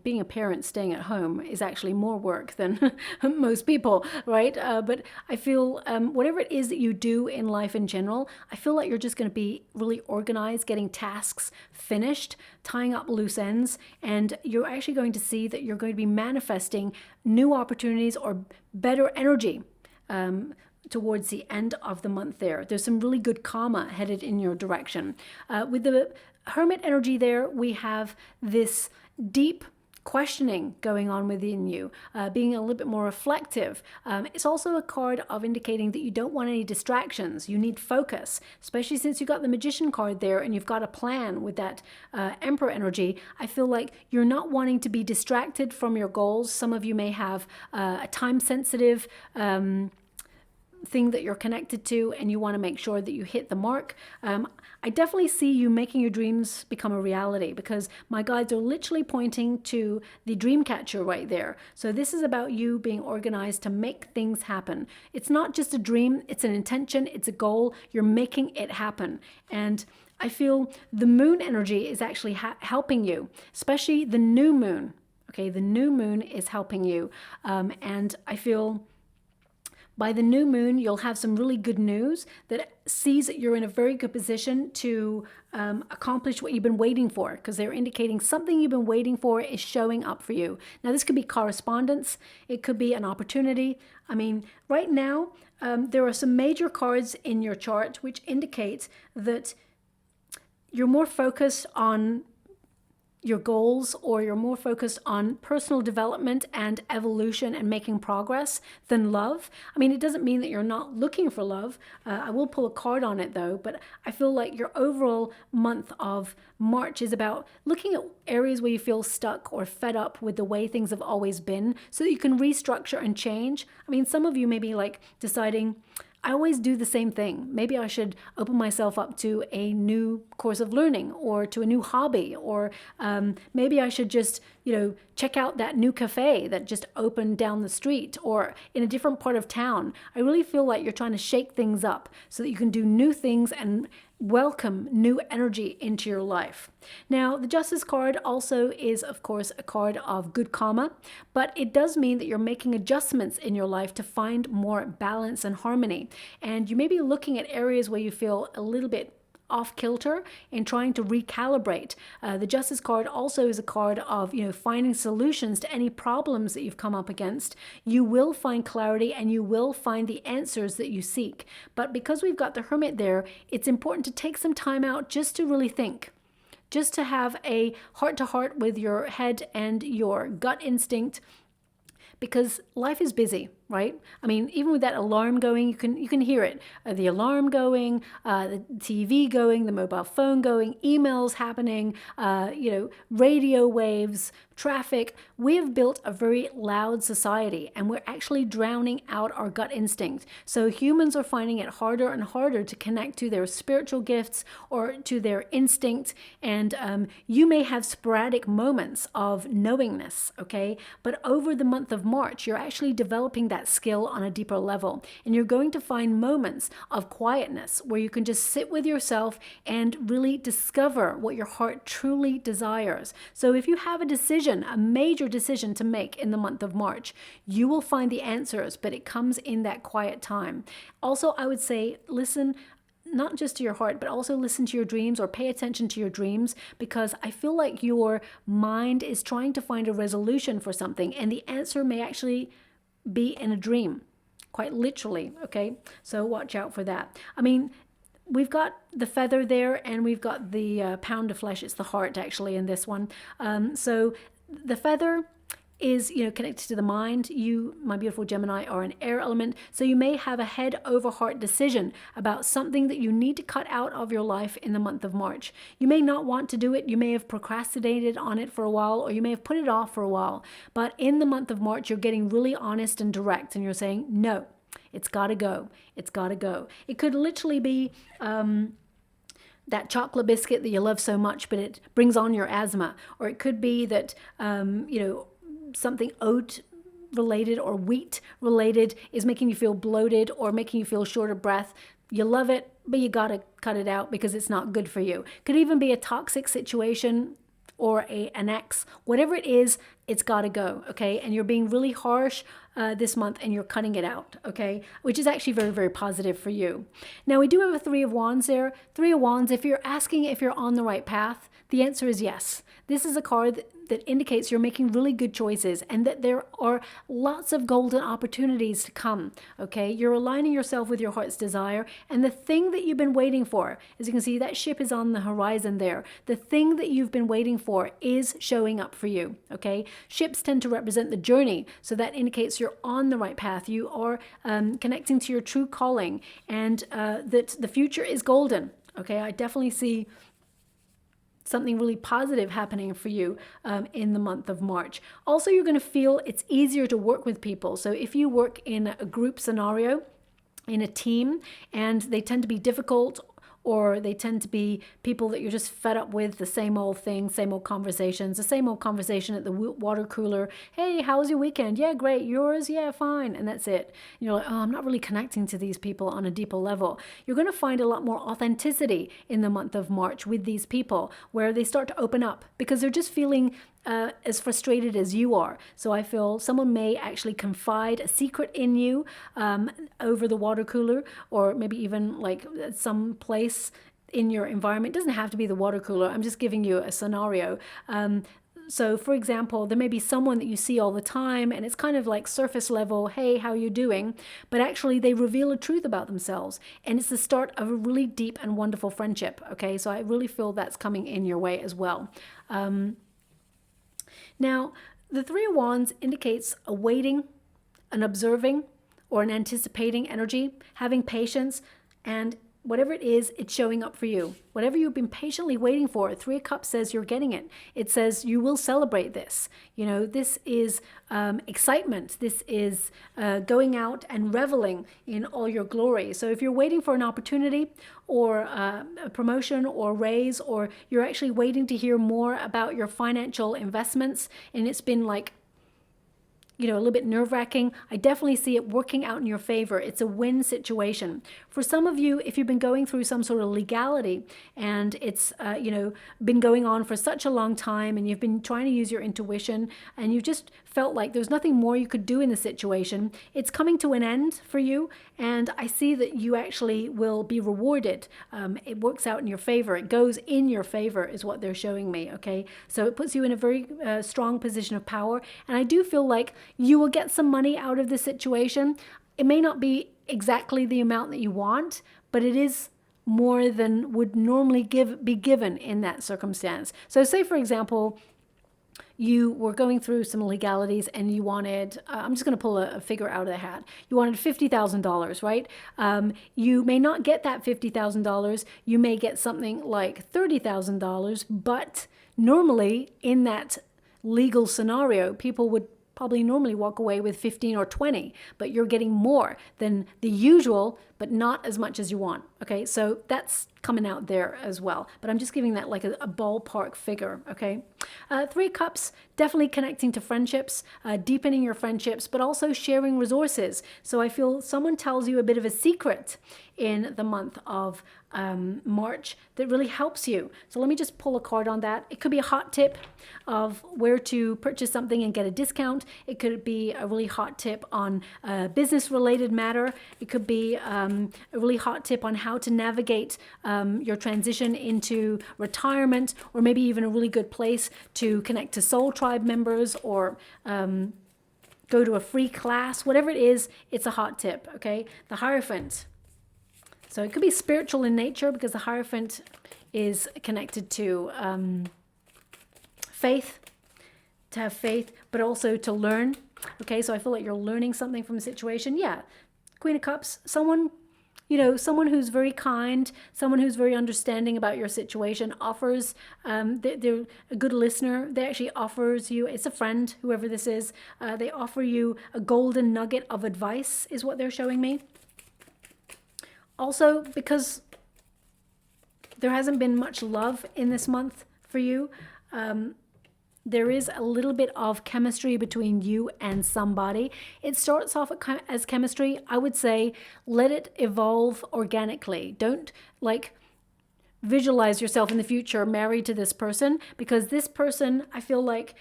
being a parent staying at home is actually more work than most people, right? But I feel whatever it is that you do in life in general, I feel like you're just going to be really organized, getting tasks finished, tying up loose ends, and you're actually going to see that you're going to be manifesting new opportunities or better energy towards the end of the month there. There's some really good karma headed in your direction. With the Hermit energy there, we have this deep questioning going on within you, being a little bit more reflective. It's also a card of indicating that you don't want any distractions. You need focus, especially since you got the Magician card there and you've got a plan with that Emperor energy. I feel like you're not wanting to be distracted from your goals. Some of you may have a time-sensitive thing that you're connected to, and you want to make sure that you hit the mark. I definitely see you making your dreams become a reality, because my guides are literally pointing to the dream catcher right there. So this is about you being organized to make things happen. It's not just a dream, it's an intention, it's a goal. You're making it happen. And I feel the moon energy is actually helping you, especially the new moon. Okay, the new moon is helping you. And I feel by the new moon, you'll have some really good news that sees that you're in a very good position to accomplish what you've been waiting for, because they're indicating something you've been waiting for is showing up for you. Now, this could be correspondence. It could be an opportunity. Right now, there are some major cards in your chart which indicate that you're more focused on your goals, or you're more focused on personal development and evolution and making progress than love. It doesn't mean that you're not looking for love. I will pull a card on it though, but I feel like your overall month of March is about looking at areas where you feel stuck or fed up with the way things have always been, so that you can restructure and change. Some of you may be like deciding, I always do the same thing. Maybe I should open myself up to a new course of learning, or to a new hobby, or maybe I should just, check out that new cafe that just opened down the street or in a different part of town. I really feel like you're trying to shake things up so that you can do new things and welcome new energy into your life. Now, the Justice card also is, of course, a card of good karma, but it does mean that you're making adjustments in your life to find more balance and harmony. And you may be looking at areas where you feel a little bit off kilter and trying to recalibrate. The Justice card also is a card of, finding solutions to any problems that you've come up against. You will find clarity and you will find the answers that you seek. But because we've got the Hermit there, it's important to take some time out just to really think. Just to have a heart-to-heart with your head and your gut instinct, because life is busy. right? I mean, even with that alarm going, you can hear it. The alarm going, the TV going, the mobile phone going, emails happening, radio waves, traffic. We have built a very loud society, and we're actually drowning out our gut instinct. So humans are finding it harder and harder to connect to their spiritual gifts or to their instinct. And you may have sporadic moments of knowingness, okay? But over the month of March, you're actually developing that skill on a deeper level. And you're going to find moments of quietness where you can just sit with yourself and really discover what your heart truly desires. So if you have a decision, a major decision to make in the month of March, you will find the answers, but it comes in that quiet time. Also, I would say, listen not just to your heart, but also listen to your dreams or pay attention to your dreams, because I feel like your mind is trying to find a resolution for something, and the answer may actually be in a dream, quite literally, okay? So watch out for that. I mean, we've got the feather there, and we've got the pound of flesh. It's the heart, actually, in this one. So the feather is, connected to the mind. You, my beautiful Gemini, are an air element. So you may have a head over heart decision about something that you need to cut out of your life in the month of March. You may not want to do it. You may have procrastinated on it for a while, or you may have put it off for a while. But in the month of March, you're getting really honest and direct, and you're saying, no, it's got to go. It's got to go. It could literally be that chocolate biscuit that you love so much, but it brings on your asthma. Or it could be that, something oat related or wheat related is making you feel bloated or making you feel short of breath. You love it, but you got to cut it out because it's not good for you. Could even be a toxic situation or an ex. Whatever it is, it's got to go, okay? And you're being really harsh this month, and you're cutting it out, okay? Which is actually very, very positive for you. Now, we do have a Three of Wands there. Three of Wands, if you're asking if you're on the right path, the answer is yes. This is a card that indicates you're making really good choices and that there are lots of golden opportunities to come, okay? You're aligning yourself with your heart's desire, and the thing that you've been waiting for, as you can see, that ship is on the horizon there. The thing that you've been waiting for is showing up for you, okay? Ships tend to represent the journey, so that indicates you're on the right path. You are connecting to your true calling, and that the future is golden, okay? I definitely see something really positive happening for you in the month of March. Also, you're going to feel it's easier to work with people. So if you work in a group scenario, in a team, and they tend to be difficult, or they tend to be people that you're just fed up with, the same old thing, same old conversations, the same old conversation at the water cooler. Hey, how was your weekend? Yeah, great. Yours? Yeah, fine. And that's it. And you're like, oh, I'm not really connecting to these people on a deeper level. You're going to find a lot more authenticity in the month of March with these people, where they start to open up because they're just feeling as frustrated as you are. So I feel someone may actually confide a secret in you over the water cooler, or maybe even like some place in your environment. It doesn't have to be the water cooler. I'm just giving you a scenario. So for example, there may be someone that you see all the time, and it's kind of like surface level, hey, how you doing? But actually they reveal a truth about themselves, and it's the start of a really deep and wonderful friendship. Okay, so I really feel that's coming in your way as well. Now, the Three of Wands indicates a waiting, an observing, or an anticipating energy, having patience, and whatever it is, it's showing up for you. Whatever you've been patiently waiting for, Three of Cups says you're getting it. It says you will celebrate this. You know, this is excitement. This is going out and reveling in all your glory. So if you're waiting for an opportunity or a promotion or raise, or you're actually waiting to hear more about your financial investments, and it's been like, a little bit nerve-wracking, I definitely see it working out in your favor. It's a win situation. For some of you, if you've been going through some sort of legality and it's, been going on for such a long time, and you've been trying to use your intuition, and you just felt like there's nothing more you could do in the situation, it's coming to an end for you, and I see that you actually will be rewarded. It works out in your favor. It goes in your favor is what they're showing me, okay? So it puts you in a very strong position of power, and I do feel like you will get some money out of this situation. It may not be exactly the amount that you want, but it is more than would normally be given in that circumstance. So say, for example, you were going through some legalities and you wanted, I'm just going to pull a figure out of the hat. You wanted $50,000, right? You may not get that $50,000. You may get something like $30,000, but normally in that legal scenario, people would probably normally walk away with 15 or 20, but you're getting more than the usual, but not as much as you want. Okay, so that's coming out there as well. But I'm just giving that like a ballpark figure. Okay, Three Cups, definitely connecting to friendships, deepening your friendships, but also sharing resources. So I feel someone tells you a bit of a secret in the month of March that really helps you. So let me just pull a card on that. It could be a hot tip of where to purchase something and get a discount. It could be a really hot tip on a business related matter. It could be a really hot tip on how to navigate your transition into retirement, or maybe even a really good place to connect to soul tribe members, or go to a free class. Whatever it is, it's a hot tip. Okay, the Hierophant. So it could be spiritual in nature, because the Hierophant is connected to faith, to have faith, but also to learn. Okay, so I feel like you're learning something from the situation. Yeah, Queen of Cups, someone, you know, someone who's very kind, someone who's very understanding about your situation, offers, they're a good listener. They actually offers you, it's a friend, whoever this is, they offer you a golden nugget of advice is what they're showing me. Also, because there hasn't been much love in this month for you, there is a little bit of chemistry between you and somebody. It starts off as chemistry. I would say let it evolve organically. Don't like visualize yourself in the future married to this person, because this person, I feel like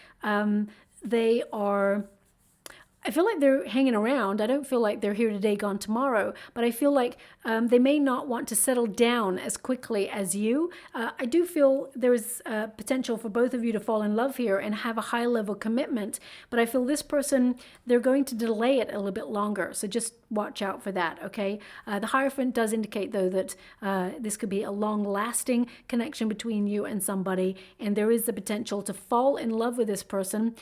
I feel like they're hanging around. I don't feel like they're here today, gone tomorrow, but I feel like they may not want to settle down as quickly as you. I do feel there is potential for both of you to fall in love here and have a high level commitment, but I feel this person, they're going to delay it a little bit longer. So just watch out for that, okay? The Hierophant does indicate, though, that this could be a long-lasting connection between you and somebody, and there is the potential to fall in love with this person,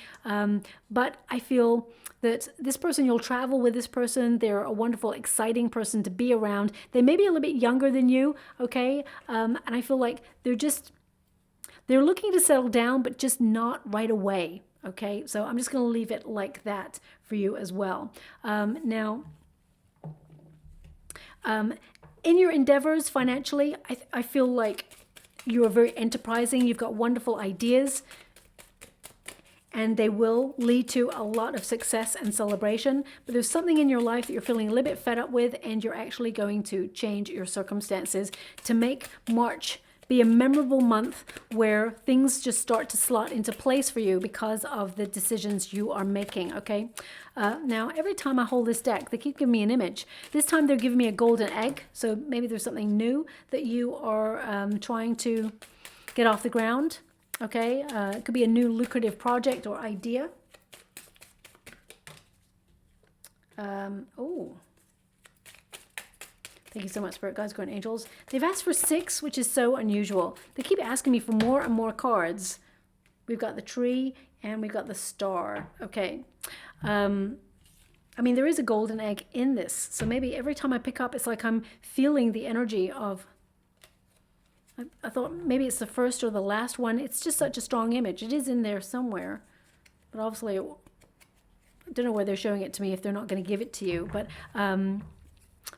but I feel that this person, you'll travel with this person. They're a wonderful, exciting person to be around. They may be a little bit younger than you, okay? And I feel like they're looking to settle down, but just not right away, okay? So I'm just going to leave it like that for you as well. Now, in your endeavors financially, I feel like you are very enterprising. You've got wonderful ideas, and they will lead to a lot of success and celebration. But there's something in your life that you're feeling a little bit fed up with, and you're actually going to change your circumstances to make March be a memorable month where things just start to slot into place for you because of the decisions you are making, okay? Now, every time I hold this deck, they keep giving me an image. This time they're giving me a golden egg, so maybe there's something new that you are trying to get off the ground. Okay, it could be a new lucrative project or idea. Oh, thank you so much, Spirit Guides, Guardian Angels. They've asked for 6, which is so unusual. They keep asking me for more and more cards. We've got the tree and we've got the star. Okay. I mean, there is a golden egg in this. So maybe every time I pick up, it's like I'm feeling the energy of... I thought maybe it's the first or the last one. It's just such a strong image. It is in there somewhere. But obviously, I don't know where they're showing it to me if they're not going to give it to you. But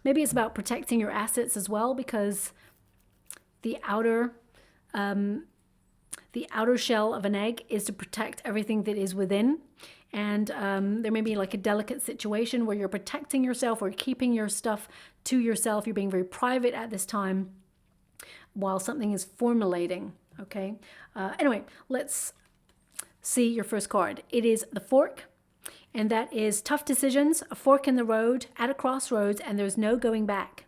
maybe it's about protecting your assets as well, because the outer shell of an egg is to protect everything that is within. And there may be like a delicate situation where you're protecting yourself or keeping your stuff to yourself. You're being very private at this time while something is formulating, okay? Anyway, let's see your first card. It is the Fork, and that is tough decisions, a fork in the road, at a crossroads, and there's no going back.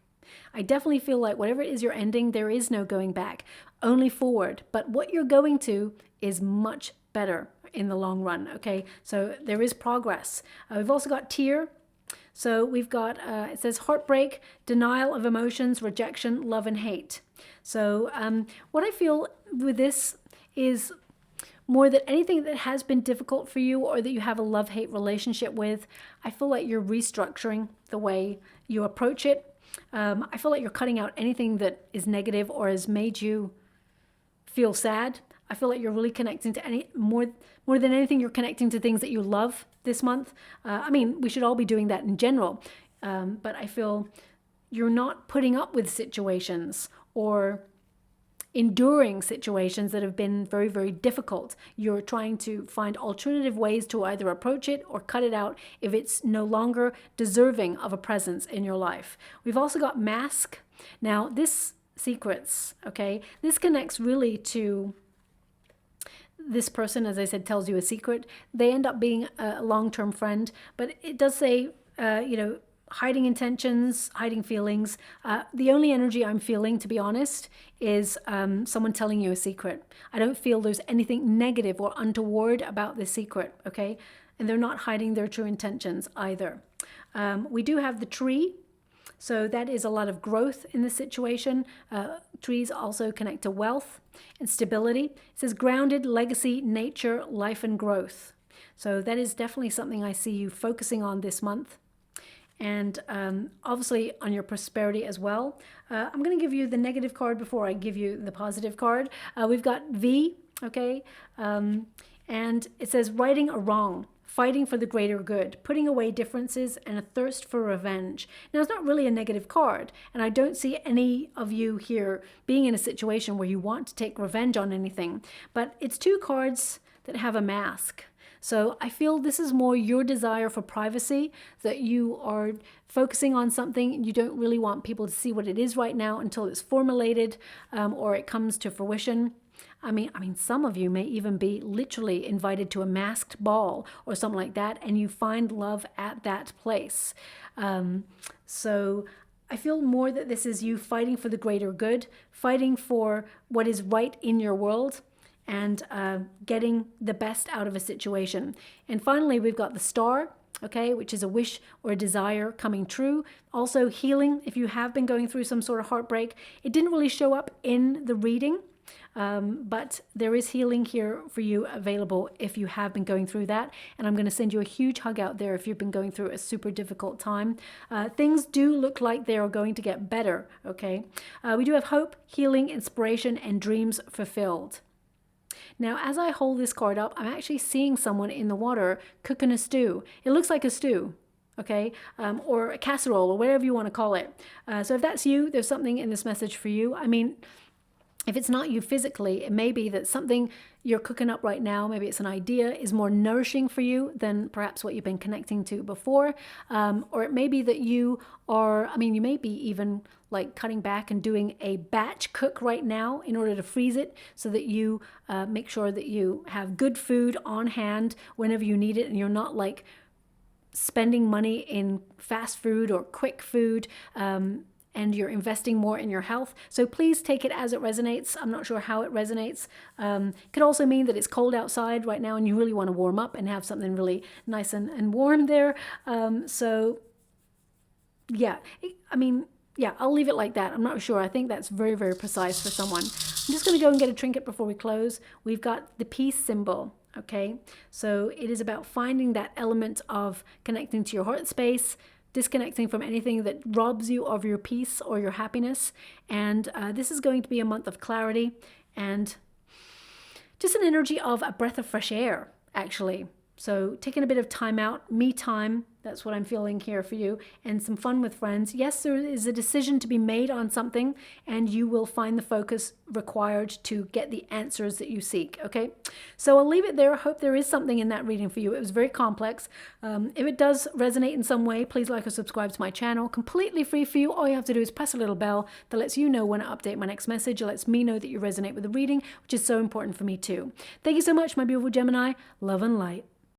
I definitely feel like whatever it is you're ending, there is no going back, only forward. But what you're going to is much better in the long run, okay? So there is progress. We've also got Tear. So we've got, it says heartbreak, denial of emotions, rejection, love, and hate. So what I feel with this is more than anything that has been difficult for you or that you have a love-hate relationship with, I feel like you're restructuring the way you approach it. I feel like you're cutting out anything that is negative or has made you feel sad. I feel like you're really connecting to more than anything, you're connecting to things that you love this month. I mean, we should all be doing that in general. But I feel you're not putting up with situations or enduring situations that have been very, very difficult. You're trying to find alternative ways to either approach it or cut it out if it's no longer deserving of a presence in your life. We've also got mask. Now, this secrets, okay, this connects really to this person, as I said, tells you a secret. They end up being a long-term friend, but it does say, hiding intentions, hiding feelings. The only energy I'm feeling, to be honest, is someone telling you a secret. I don't feel there's anything negative or untoward about this secret, okay? And they're not hiding their true intentions either. We do have the tree. So that is a lot of growth in this situation. Trees also connect to wealth and stability. It says grounded, legacy, nature, life, and growth. So that is definitely something I see you focusing on this month. And obviously on your prosperity as well. I'm going to give you the negative card before I give you the positive card. We've got V, okay? And it says righting a wrong, fighting for the greater good, putting away differences, and a thirst for revenge. Now, it's not really a negative card, and I don't see any of you here being in a situation where you want to take revenge on anything, but it's two cards that have a mask. So I feel this is more your desire for privacy, that you are focusing on something and you don't really want people to see what it is right now until it's formulated or it comes to fruition. I mean, some of you may even be literally invited to a masked ball or something like that, and you find love at that place. So I feel more that this is you fighting for the greater good, fighting for what is right in your world, and getting the best out of a situation. And finally, we've got the star, okay, which is a wish or a desire coming true. Also healing, if you have been going through some sort of heartbreak. It didn't really show up in the reading, but there is healing here for you available if you have been going through that. And I'm going to send you a huge hug out there if you've been going through a super difficult time. Things do look like they are going to get better, okay? We do have hope, healing, inspiration, and dreams fulfilled. Now, as I hold this card up, I'm actually seeing someone in the water cooking a stew. It looks like a stew, okay? Or a casserole, or whatever you want to call it. So if that's you, there's something in this message for you. I mean, if it's not you physically, it may be that something you're cooking up right now, maybe it's an idea, is more nourishing for you than perhaps what you've been connecting to before. Or it may be that you are, you may be even like cutting back and doing a batch cook right now in order to freeze it so that you make sure that you have good food on hand whenever you need it, and you're not like spending money in fast food or quick food, and you're investing more in your health. So please take it as it resonates. I'm not sure how it resonates. It could also mean that it's cold outside right now and you really want to warm up and have something really nice and warm there. Yeah, I'll leave it like that. I'm not sure. I think that's very, very precise for someone. I'm just going to go and get a trinket before we close. We've got the peace symbol, okay? So it is about finding that element of connecting to your heart space, disconnecting from anything that robs you of your peace or your happiness. And this is going to be a month of clarity and just an energy of a breath of fresh air, actually. So taking a bit of time out, me time, that's what I'm feeling here for you, and some fun with friends. Yes, there is a decision to be made on something, and you will find the focus required to get the answers that you seek, okay? So I'll leave it there. I hope there is something in that reading for you. It was very complex. If it does resonate in some way, please like or subscribe to my channel. Completely free for you. All you have to do is press a little bell that lets you know when I update my next message. It lets me know that you resonate with the reading, which is so important for me too. Thank you so much, my beautiful Gemini. Love and light.